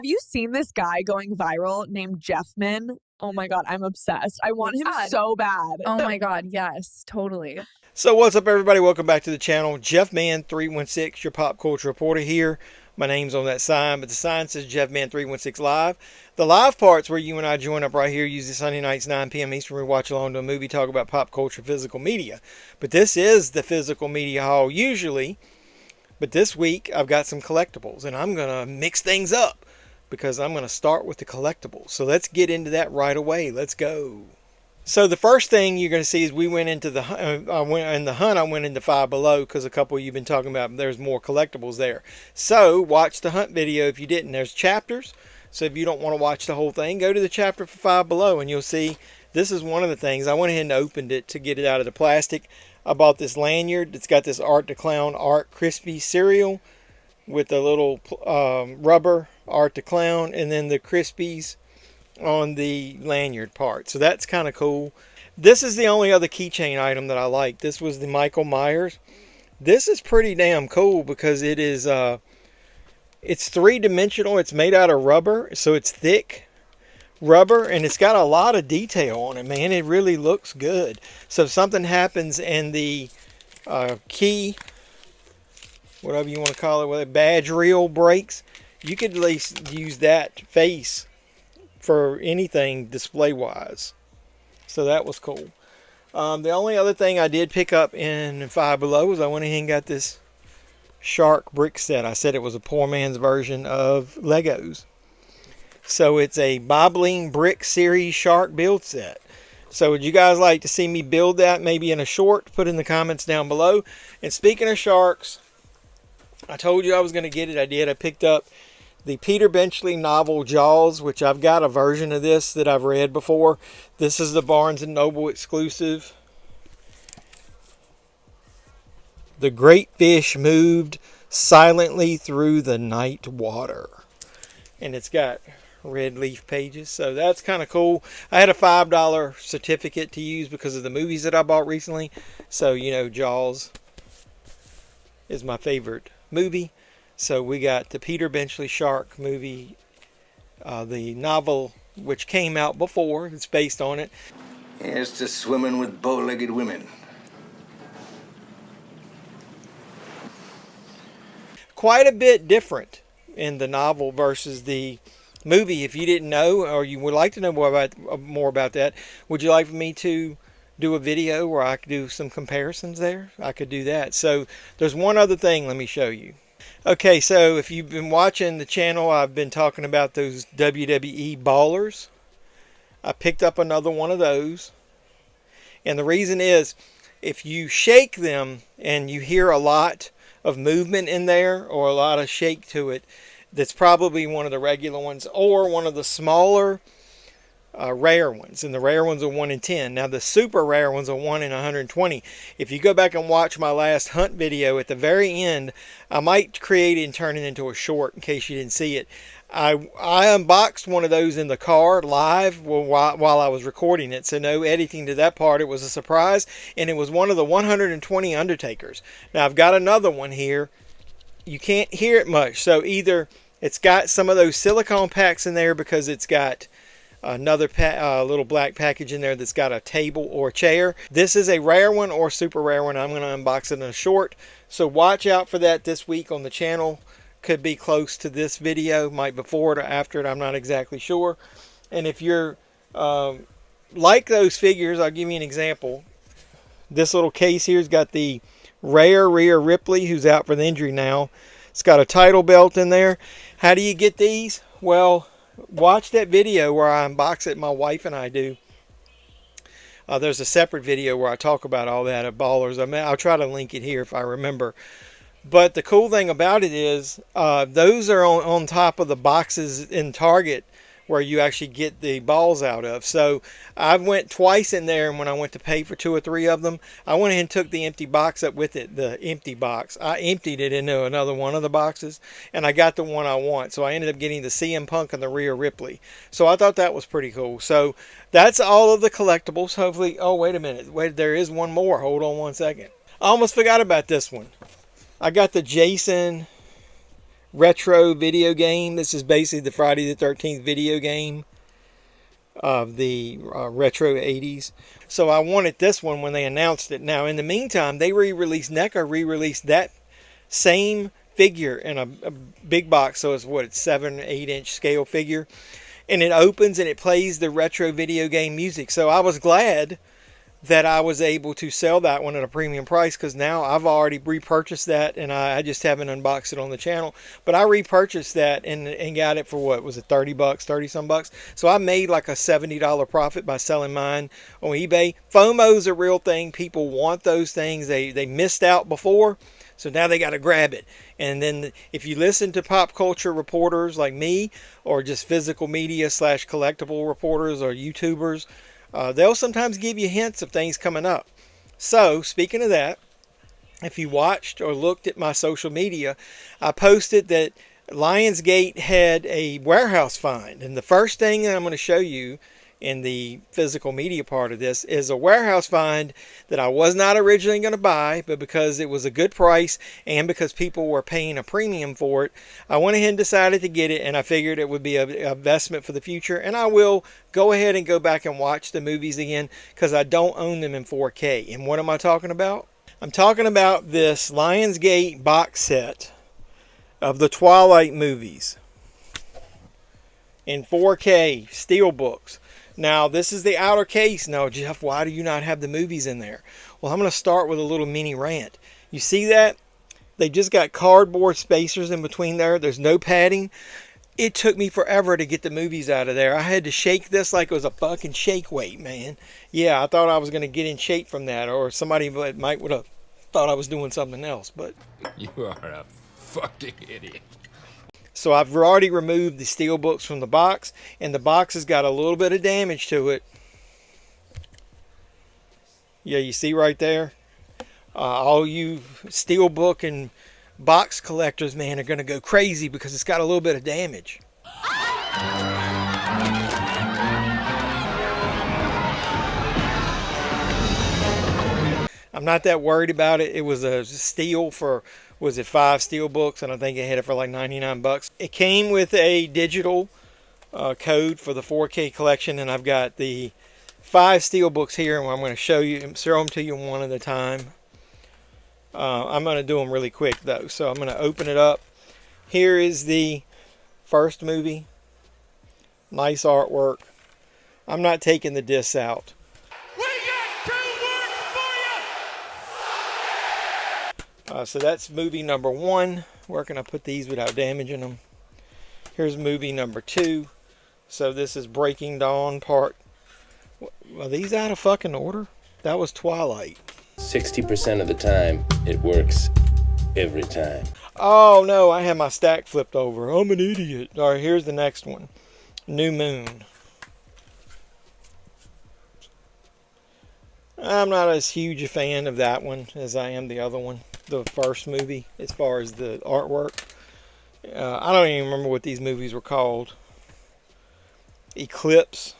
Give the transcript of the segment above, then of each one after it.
Have you seen this guy going viral named Jeffman? Oh my God, I'm obsessed. I want him so bad. Oh my God, yes, totally. So what's up, everybody? Welcome back to the channel. JeffMan316, your pop culture reporter here. My name's on that sign, but the sign says JeffMan316 Live. The live part's where you and I join up right here, usually Sunday nights, 9 p.m. Eastern. We watch along to a movie, talk about pop culture, physical media. But this is the physical media haul usually. But this week, I've got some collectibles, and I'm going to mix things up because I'm going to start with the collectibles. So let's get into that right away. Let's go. So the first thing you're going to see is we went into the hunt. I went into Five Below because a couple of you've been talking about there's more collectibles there. So watch the hunt video if you didn't. There's chapters. So if you don't want to watch the whole thing, go to the chapter for Five Below and you'll see this is one of the things. I went ahead and opened it to get it out of the plastic. I bought this lanyard. It's got this Art the Clown Art Crispy cereal with a little rubber Art the Clown and then the Crispies on the lanyard part. So that's kind of cool. This is the only other keychain item that I like. This was the Michael Myers. This is pretty damn cool because it is it's three-dimensional. It's made out of rubber, so it's thick rubber and it's got a lot of detail on it, man. It really looks good. So if something happens and the key, whatever you want to call it, whether badge reel breaks, you could at least use that face for anything display wise. So that was cool. The only other thing I did pick up in Five Below was I went ahead and got this shark brick set. I said it was a poor man's version of Legos. So it's a Bobbling Brick Series shark build set. So would you guys like to see me build that maybe in a short? Put in the comments down below. And speaking of sharks, I told you I was going to get it. I did. I picked up the Peter Benchley novel Jaws, which I've got a version of this that I've read before. This is the Barnes & Noble exclusive. The great fish moved silently through the night water. And it's got red leaf pages, so that's kind of cool. I had a $5 certificate to use because of the movies that I bought recently. So, you know, Jaws is my favorite movie. So we got the Peter Benchley Shark movie, the novel which came out before. It's based on it. Here's to swimming with bow-legged women. Quite a bit different in the novel versus the movie. If you didn't know, or you would like to know more about that, would you like for me to do a video where I could do some comparisons there? I could do that. So there's one other thing. Let me show you. Okay, so if you've been watching the channel, I've been talking about those WWE ballers. I picked up another one of those. And the reason is, if you shake them and you hear a lot of movement in there or a lot of shake to it, that's probably one of the regular ones or one of the smaller rare ones. And the rare ones are 1 in 10. Now the super rare ones are 1 in 120. If you go back and watch my last hunt video, at the very end, I might create it and turn it into a short in case you didn't see it. I unboxed one of those in the car live while I was recording it, so no editing to that part. It was a surprise, and it was one of the 120 Undertakers. Now I've got another one here. You can't hear it much, so either it's got some of those silicone packs in there because it's got another little black package in there that's got a table or a chair. This is a rare one or super rare one. I'm going to unbox it in a short, so watch out for that this week on the channel. Could be close to this video, might before it or after it, I'm not exactly sure. And if you're like those figures, I'll give you an example. This little case here's got the rare Rhea Ripley, who's out for the injury now. It's got a title belt in there. How do you get these? Well, watch that video where I unbox it, my wife and I do. There's a separate video where I talk about all that at Ballers. I'll try to link it here if I remember. But the cool thing about it is those are on top of the boxes in Target where you actually get the balls out of. So I went twice in there, and when I went to pay for 2 or 3 of them, I went ahead and took the empty box up with it, the empty box. I emptied it into another one of the boxes, and I got the one I want. So I ended up getting the CM Punk and the Rhea Ripley. So I thought that was pretty cool. So that's all of the collectibles. Hopefully, oh, wait a minute. Wait, there is one more. Hold on one second. I almost forgot about this one. I got the Jason retro video game. This is basically the Friday the 13th video game of the retro 80s. So I wanted this one when they announced it. Now, in the meantime, they NECA re-released that same figure in a big box. So it's 7 or 8 inch scale figure. And it opens and it plays the retro video game music. So I was glad that I was able to sell that one at a premium price, because now I've already repurchased that, and I just haven't unboxed it on the channel. But I repurchased that and got it for, what was it, 30 bucks, 30 some bucks. So I made like a $70 profit by selling mine on eBay. FOMO's a real thing. People want those things. They missed out before, so now they got to grab it. And then if you listen to pop culture reporters like me, or just physical media / collectible reporters or YouTubers, they'll sometimes give you hints of things coming up. So, speaking of that, if you watched or looked at my social media, I posted that Lionsgate had a warehouse find. And the first thing that I'm going to show you in the physical media part of this is a warehouse find that I was not originally going to buy, but because it was a good price and because people were paying a premium for it, I went ahead and decided to get it, and I figured it would be an investment for the future. And I will go ahead and go back and watch the movies again, because I don't own them in 4K. And what am I talking about? I'm talking about this Lionsgate box set of the Twilight movies in 4K Steelbooks. Now, this is the outer case. Now, Jeff, why do you not have the movies in there? Well, I'm going to start with a little mini rant. You see that? They just got cardboard spacers in between there. There's no padding. It took me forever to get the movies out of there. I had to shake this like it was a fucking shake weight, man. Yeah, I thought I was going to get in shape from that, or somebody might would have thought I was doing something else, but... You are a fucking idiot. So I've already removed the Steelbooks from the box, and the box has got a little bit of damage to it. Yeah, you see right there? All you Steelbook and box collectors, man, are going to go crazy because it's got a little bit of damage. I'm not that worried about it. It was a steal for, was it 5 Steelbooks? And I think it had it for like 99 bucks. It came with a digital code for the 4K collection, and I've got the 5 Steelbooks here, and I'm going to show them to you one at a time. I'm going to do them really quick though. So I'm going to open it up. Here is the first movie. Nice artwork. I'm not taking the discs out. So that's movie number 1. Where can I put these without damaging them? Here's movie number 2. So this is Breaking Dawn part. Are these out of fucking order? That was Twilight. 60% of the time, it works every time. Oh no, I had my stack flipped over. I'm an idiot. All right, here's the next one. New Moon. I'm not as huge a fan of that one as I am the other one, the first movie, as far as the artwork. I don't even remember what these movies were called. Eclipse.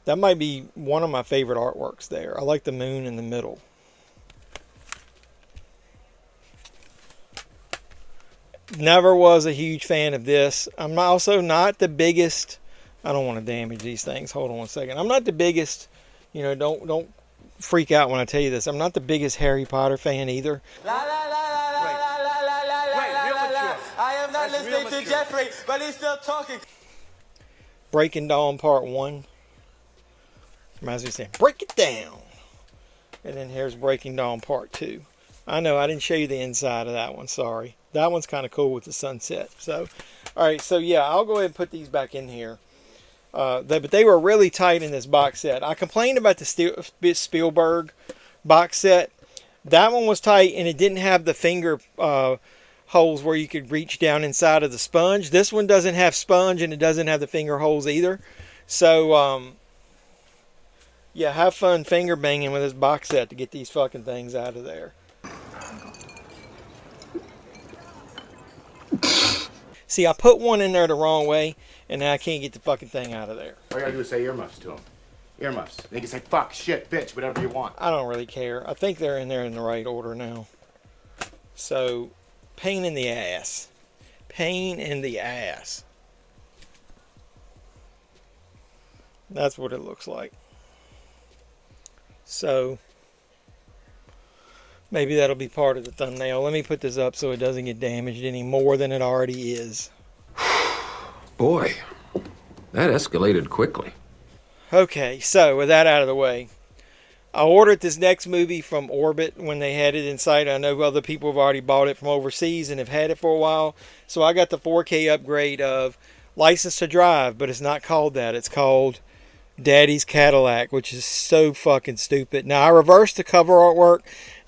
That might be one of my favorite artworks there. I like the moon in the middle. Never was a huge fan of this. I'm also not the biggest... I don't want to damage these things. Hold on one second. I'm not the biggest... You know, don't freak out when I tell you this. I'm not the biggest Harry Potter fan either. I am not listening to Jeffrey, but he's still talking. Breaking Dawn Part 1. Reminds me of saying, break it down. And then here's Breaking Dawn Part 2. I know, I didn't show you the inside of that one. Sorry. That one's kind of cool with the sunset. So, all right. So, yeah, I'll go ahead and put these back in here. But they were really tight in this box set. I complained about the Spielberg box set. That one was tight, and it didn't have the finger holes where you could reach down inside of the sponge. This one doesn't have sponge, and it doesn't have the finger holes either. So, yeah, have fun finger banging with this box set to get these fucking things out of there. See, I put one in there the wrong way, and now I can't get the fucking thing out of there. All you gotta do is say earmuffs to them. Earmuffs. They can say fuck, shit, bitch, whatever you want. I don't really care. I think they're in there in the right order now. So, Pain in the ass. Pain in the ass. That's what it looks like. So maybe that'll be part of the thumbnail. Let me put this up so it doesn't get damaged any more than it already is. Boy, that escalated quickly. Okay, so with that out of the way, I ordered this next movie from Orbit when they had it in sight. I know other people have already bought it from overseas and have had it for a while. So I got the 4K upgrade of License to Drive, but it's not called that. It's called Daddy's Cadillac, which is so fucking stupid. Now, I reversed the cover artwork.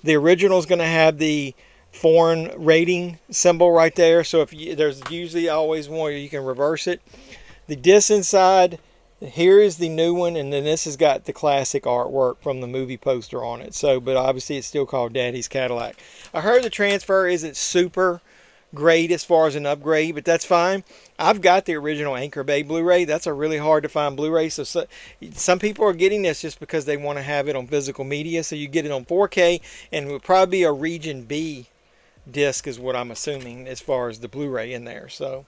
The original is going to have the foreign rating symbol right there. So if you, there's usually always one where you can reverse it. The disc inside, here is the new one, and then this has got the classic artwork from the movie poster on it. So, but obviously it's still called Daddy's Cadillac. I heard the transfer isn't super great as far as an upgrade, but that's fine. I've got the original Anchor Bay Blu-ray. That's a really hard to find Blu-ray. So some people are getting this just because they want to have it on physical media. So you get it on 4K, and it would probably be a Region B disc is what I'm assuming as far as the Blu-ray in there. So,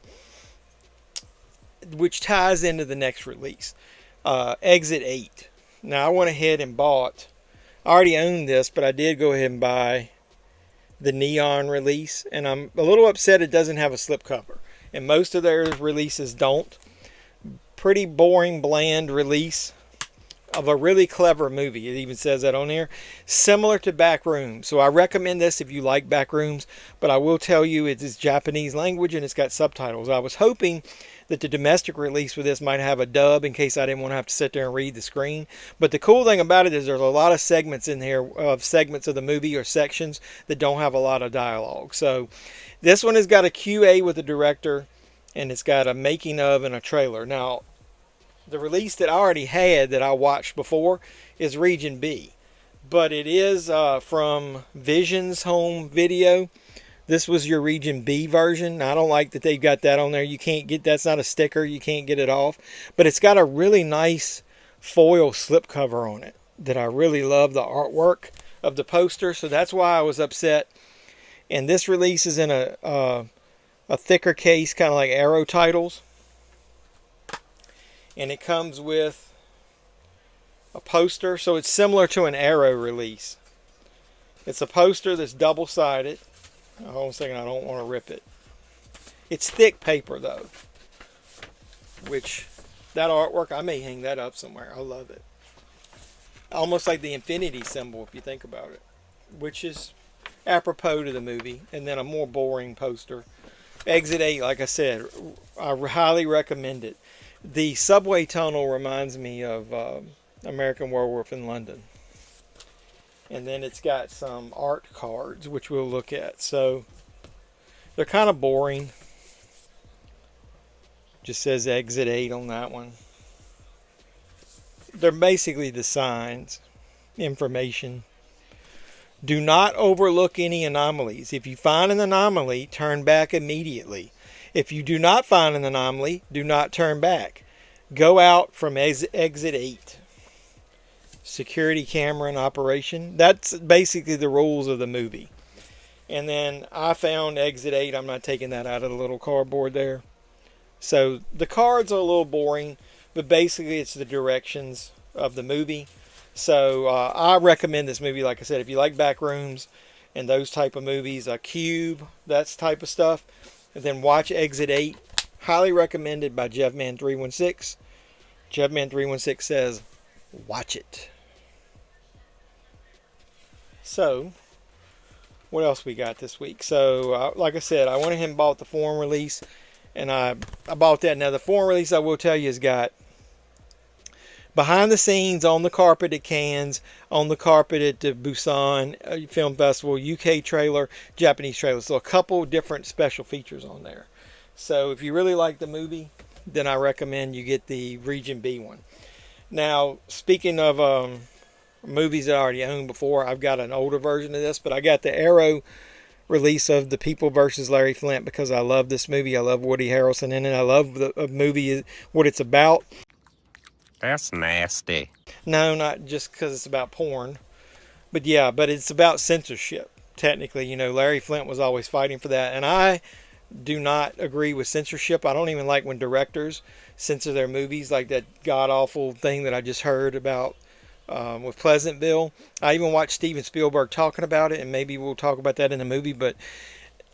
which ties into the next release, Exit 8. Now I went ahead and bought, I already owned this, but I did go ahead and buy the neon release, and I'm a little upset it doesn't have a slipcover, and most of their releases don't. Pretty boring, bland release of a really clever movie. It even says that on here. Similar to Backrooms. So I recommend this if you like Backrooms, but I will tell you it is Japanese language and it's got subtitles. I was hoping that the domestic release for this might have a dub in case I didn't want to have to sit there and read the screen. But the cool thing about it is there's a lot of segments in here, of segments of the movie or sections that don't have a lot of dialogue. So this one has got a QA with the director, and it's got a making of and a trailer. Now, the release that I already had that I watched before is Region B, but it is from Vision's home video. This was your Region B version. Now, I don't like that they've got that on there. You can't get, that's not a sticker. You can't get it off, but it's got a really nice foil slipcover on it that I really love the artwork of the poster. So that's why I was upset. And this release is in a thicker case, kind of like Arrow titles. And it comes with a poster, so it's similar to an Arrow release. It's a poster that's double-sided. Hold on a second, I don't want to rip it. It's thick paper, though. Which, that artwork, I may hang that up somewhere. I love it. Almost like the infinity symbol, if you think about it. Which is apropos to the movie. And then a more boring poster. Exit 8, like I said, I highly recommend it. The subway tunnel reminds me of American Werewolf in London. And then it's got some art cards, which we'll look at. So, they're kind of boring. Just says Exit 8 on that one. They're basically the signs. Information. Do not overlook any anomalies. If you find an anomaly, turn back immediately. If you do not find an anomaly, do not turn back. Go out from exit 8. Security camera in operation. That's basically the rules of the movie. And then I found Exit 8. I'm not taking that out of the little cardboard there. So the cards are a little boring, but basically it's the directions of the movie. So I recommend this movie. Like I said, if you like Backrooms and those type of movies, Cube, that type of stuff, and then watch Exit 8. Highly recommended by JeffMan316. JeffMan316 says, watch it. So, what else we got this week? So, like I said, I went ahead and bought the foreign release. And I bought that. Now, the foreign release, I will tell you, has got behind the scenes on the carpet at Cannes, on the carpet at the Busan Film Festival, UK trailer, Japanese trailer. So a couple different special features on there. So if you really like the movie, then I recommend you get the Region B one. Now, speaking of movies that I already owned before, I've got an older version of this, but I got the Arrow release of The People versus Larry Flint because I love this movie. I love Woody Harrelson in it. I love the movie, what it's about. That's nasty. No, not just because it's about porn. But yeah, but it's about censorship. technically. You know, Larry Flint was always fighting for that. And I do not agree with censorship. I don't even like when directors censor their movies, like that god-awful thing that I just heard about with Pleasantville. I even watched Steven Spielberg talking about it, and maybe we'll talk about that in the movie. But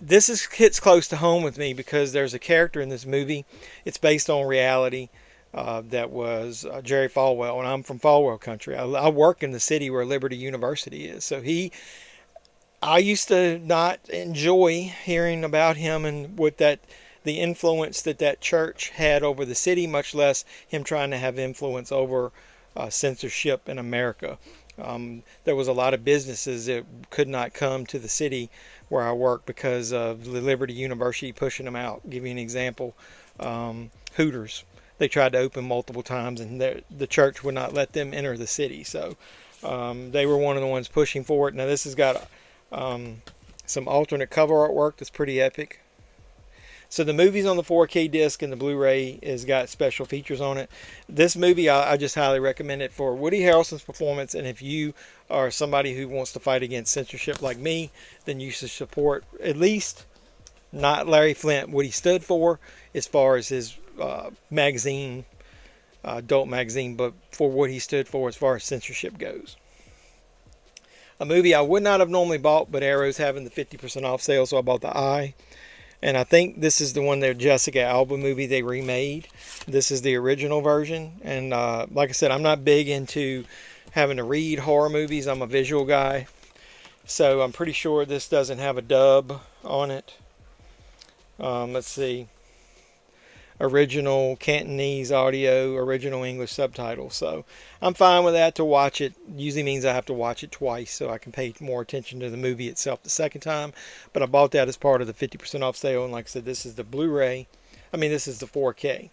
this hits close to home with me because there's a character in this movie. It's based on reality. That was Jerry Falwell, and I'm from Falwell Country. I work in the city where Liberty University is. So I used to not enjoy hearing about him and what the influence that church had over the city, much less him trying to have influence over censorship in America. There was a lot of businesses that could not come to the city where I work because of the Liberty University pushing them out. I'll give you an example. Hooters. They tried to open multiple times, and the church would not let them enter the city. So they were one of the ones pushing for it. Now this has got some alternate cover artwork that's pretty epic. So the movie's on the 4K disc, and the Blu-ray has got special features on it. This movie, I just highly recommend it for Woody Harrelson's performance. And if you are somebody who wants to fight against censorship like me, then you should support at least not Larry Flint, what he stood for as far as his magazine, adult magazine, but for what he stood for as far as censorship goes. A movie I would not have normally bought, but Arrow's having the 50% off sale, so I bought The Eye. And I think this is the one, their Jessica Alba movie they remade. This is the original version. And like I said, I'm not big into having to read horror movies. I'm a visual guy. So I'm pretty sure this doesn't have a dub on it. Let's see. Original Cantonese audio, original English subtitles. So I'm fine with that to watch it. Usually means I have to watch it twice so I can pay more attention to the movie itself the second time. But I bought that as part of the 50% off sale. And like I said, this is the Blu-ray. This is the 4K.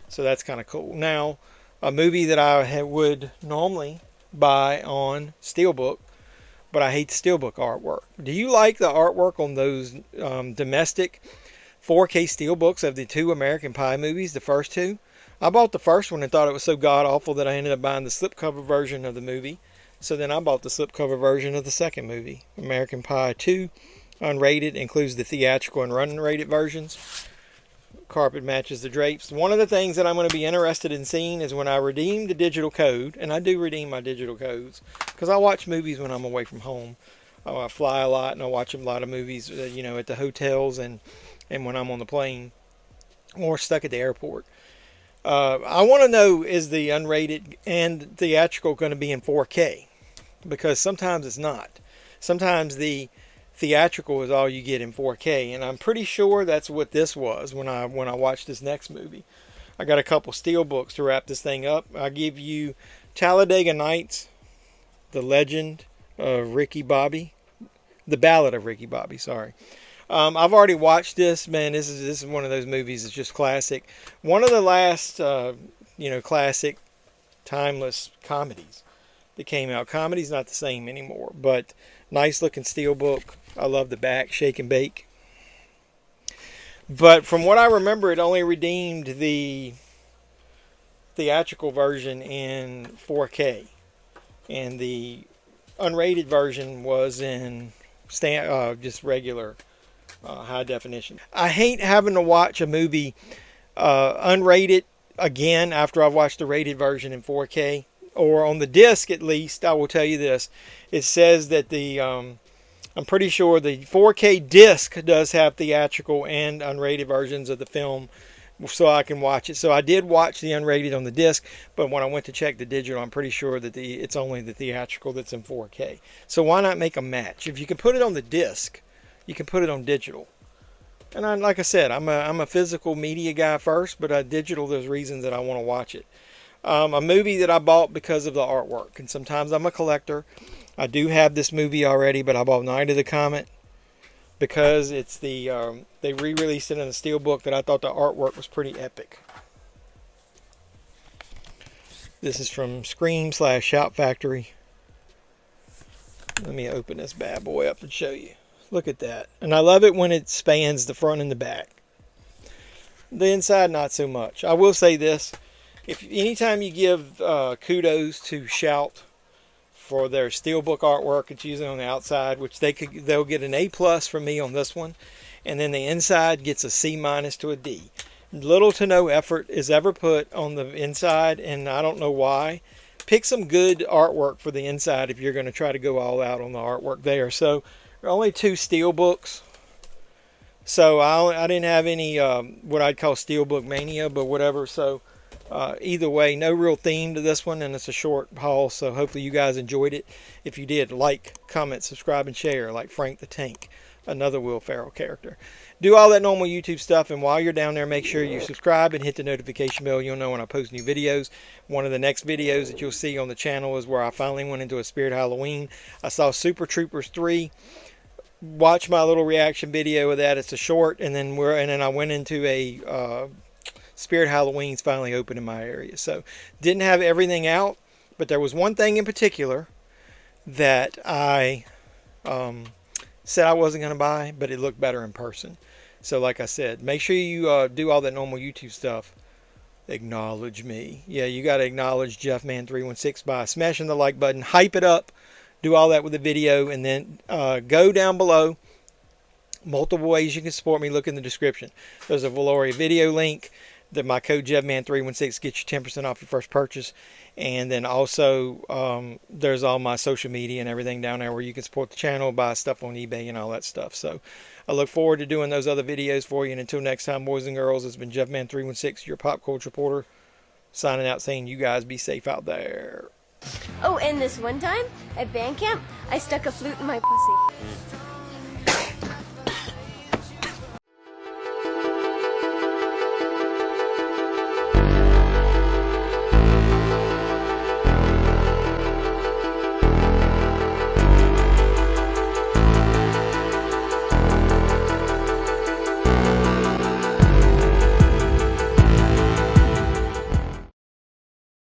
So that's kind of cool. Now, a movie that I would normally buy on Steelbook, but I hate the Steelbook artwork. Do you like the artwork on those domestic 4K Steelbooks of the two American Pie movies, the first two? I bought the first one and thought it was so god-awful that I ended up buying the slipcover version of the movie. So then I bought the slipcover version of the second movie. American Pie 2, unrated, includes the theatrical and unrated versions. Carpet matches the drapes. One of the things that I'm going to be interested in seeing is when I redeem the digital code, and I do redeem my digital codes, because I watch movies when I'm away from home. I fly a lot, and I watch a lot of movies, at the hotels and when I'm on the plane or stuck at the airport. I want to know, is the unrated and theatrical going to be in 4K? Because sometimes it's not. Sometimes the theatrical is all you get in 4K, and I'm pretty sure that's what this was when I watched this next movie. I got a couple Steelbooks to wrap this thing up. I give you Talladega Nights, The Legend of Ricky Bobby, The Ballad of Ricky Bobby, sorry. I've already watched this. Man, this is one of those movies that's just classic. One of the last, classic, timeless comedies that came out. Comedy's not the same anymore, but nice looking Steelbook. I love the back, shake and bake. But from what I remember, it only redeemed the theatrical version in 4K, and the unrated version was in just regular high definition. I hate having to watch a movie unrated again after I've watched the rated version in 4K, or on the disc at least. I will tell you this: it says that I'm pretty sure the 4K disc does have theatrical and unrated versions of the film, so I can watch it. So I did watch the unrated on the disc, but when I went to check the digital, I'm pretty sure that it's only the theatrical that's in 4K. So why not make a match? If you can put it on the disc, you can put it on digital. And like I said, I'm a physical media guy first, but digital, there's reasons that I want to watch it. A movie that I bought because of the artwork, and sometimes I'm a collector. I do have this movie already, but I bought Night of the Comet because it's they re-released it in a Steelbook that I thought the artwork was pretty epic. This is from Scream/Shout Factory. Let me open this bad boy up and show you. Look at that. And I love it when it spans the front and the back. The inside, not so much. I will say this. Anytime you give kudos to Shout for their Steelbook artwork. It's usually on the outside, which they'll get an A+ from me on this one, and then the inside gets a C- to a D. Little to no effort is ever put on the inside, and I don't know why. Pick some good artwork for the inside if you're going to try to go all out on the artwork there. So only 2 Steelbooks. So I didn't have any what I'd call Steelbook mania, but whatever. So either way, no real theme to this one, and it's a short haul. So hopefully you guys enjoyed it. If you did, like, comment, subscribe, and share, like Frank the Tank, another Will Ferrell character. Do all that normal YouTube stuff, and while you're down there, make sure you subscribe and hit the notification bell. You'll know when I post new videos. One of the next videos that you'll see on the channel is where I finally went into a Spirit Halloween. I saw Super Troopers 3. Watch my little reaction video of that. It's a short, and then I went into a Spirit Halloween's finally open in my area. So didn't have everything out, but there was one thing in particular that I said I wasn't going to buy, but it looked better in person. So like I said, make sure you do all that normal YouTube stuff. Acknowledge me. Yeah, you got to acknowledge JeffMan316 by smashing the like button. Hype it up. Do all that with the video, and then go down below. Multiple ways you can support me. Look in the description. There's a Valoria video link. That my code JeffMan316 gets you 10% off your first purchase. And then also there's all my social media and everything down there where you can support the channel, buy stuff on eBay and all that stuff. So I look forward to doing those other videos for you. And until next time, boys and girls, it's been JeffMan316, your pop culture reporter, signing out saying you guys be safe out there. Oh, and this one time at band camp, I stuck a flute in my pussy.